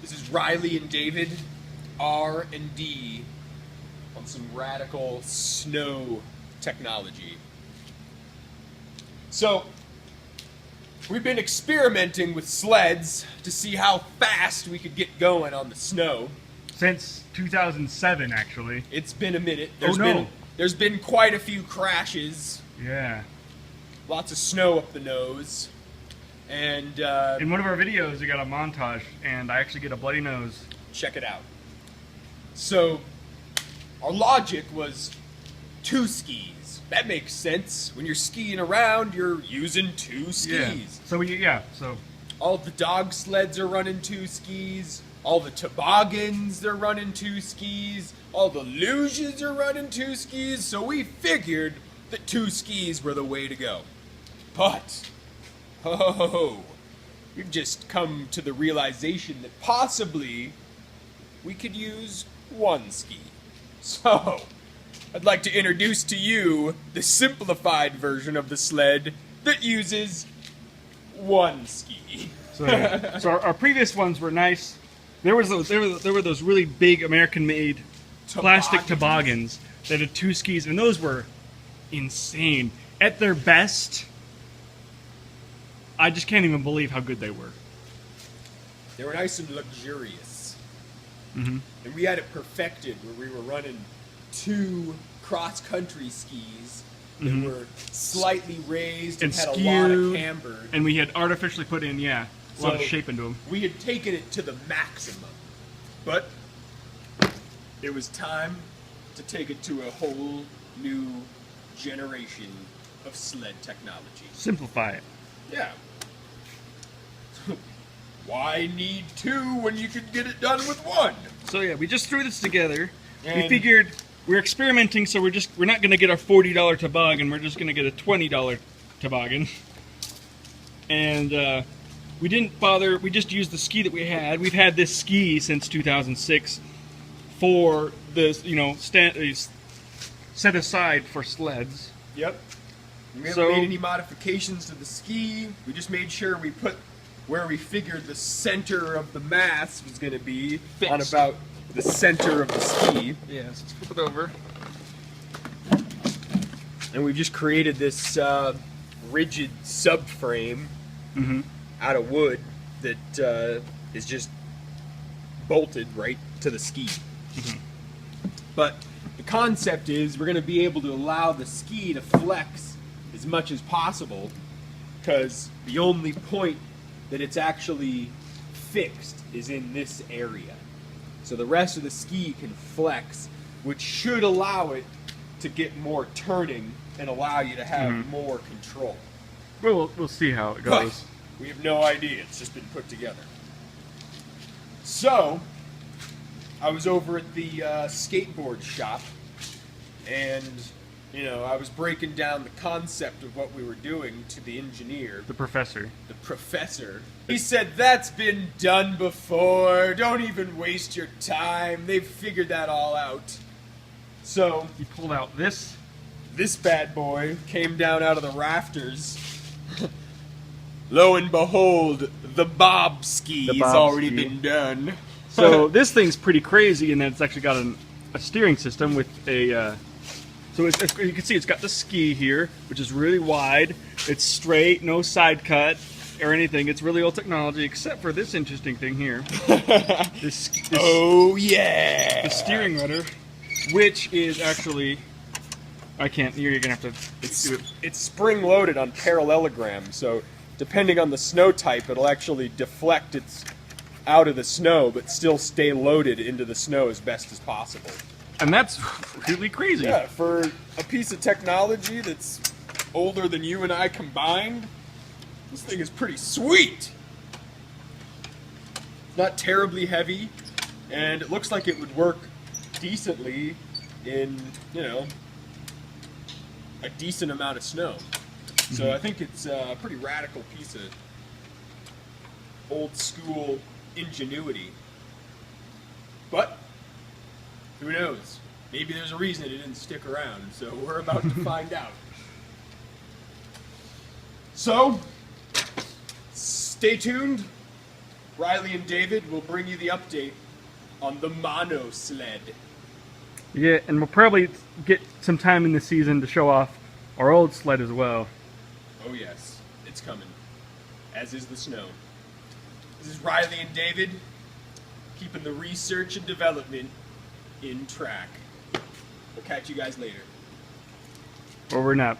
This is Riley and David, R&D, on some radical snow technology. So, we've been experimenting with sleds to see how fast we could get going on the snow. Since 2007, actually. It's been a minute. There's been quite a few crashes. Yeah. Lots of snow up the nose. And In one of our videos, we got a montage, and I actually get a bloody nose. check it out. So, our logic was 2 skis. That makes sense. When you're skiing around, you're using 2 skis. So All the dog sleds are running 2 skis. All the toboggans, they're running 2 skis. All the luges are running 2 skis. So we figured that 2 skis were the way to go. But, we've just come to the realization that possibly we could use 1 ski. So, I'd like to introduce to you the simplified version of the sled that uses 1 ski. So our previous ones were nice. There were those really big American-made plastic toboggans that had 2 skis, and those were insane. At their best, I just can't even believe how good they were. They were nice and luxurious. Mm-hmm. And we had it perfected where we were running 2 cross-country skis that were slightly raised and had a lot of camber. And we had artificially put in, a lot of shape into them. We had taken it to the maximum. But it was time to take it to a whole new generation of sled technology. Simplify it. Yeah. Why need 2 when you could get it done with 1? So we just threw this together. We And- figured we're experimenting, so we're not gonna get our $40 toboggan. We're just gonna get a $20 toboggan. And we didn't bother. We just used the ski that we had. We've had this ski since 2006 for this, set aside for sleds. Yep. We haven't So- made any modifications to the ski. We just made sure we put where we figured the center of the mass was going to be on Fixed. about the center of the ski. Yeah, so let's flip it over. And we've just created this rigid subframe out of wood that is just bolted right to the ski. But the concept is we're going to be able to allow the ski to flex as much as possible, because the only point that it's actually fixed is in this area. So the rest of the ski can flex, which should allow it to get more turning and allow you to have more control. We'll see how it But goes. we have no idea. It's just been put together. So, I was over at the skateboard shop, and I was breaking down the concept of what we were doing to the engineer, The professor. the professor. He said, "That's been done before. Don't even waste your time. They've figured that all out." So, He pulled out this. this bad boy came down out of the rafters. Lo and behold, the bob ski's bob already ski. been done. So this thing's pretty crazy in that it's actually got a steering system with a. So you can see it's got the ski here, which is really wide. It's straight, no side cut or anything. It's really old technology, except for this interesting thing here. This Oh yeah! the steering rudder, which is actually. I can't. You're gonna have to do it. It's spring loaded on parallelogram, so depending on the snow type, it'll actually deflect its out of the snow, but still stay loaded into the snow as best as possible. And that's really crazy. Yeah, for a piece of technology that's older than you and I combined, this thing is pretty sweet. Not terribly heavy, and it looks like it would work decently in, a decent amount of snow. So I think it's a pretty radical piece of old school ingenuity. But who knows? Maybe there's a reason it didn't stick around, so we're about to find out. So, stay tuned. Riley and David will bring you the update on the mono sled. Yeah, and we'll probably get some time in the season to show off our old sled as well. Oh yes, it's coming. As is the snow. This is Riley and David, keeping the research and development in track. We'll catch you guys later. Over and out.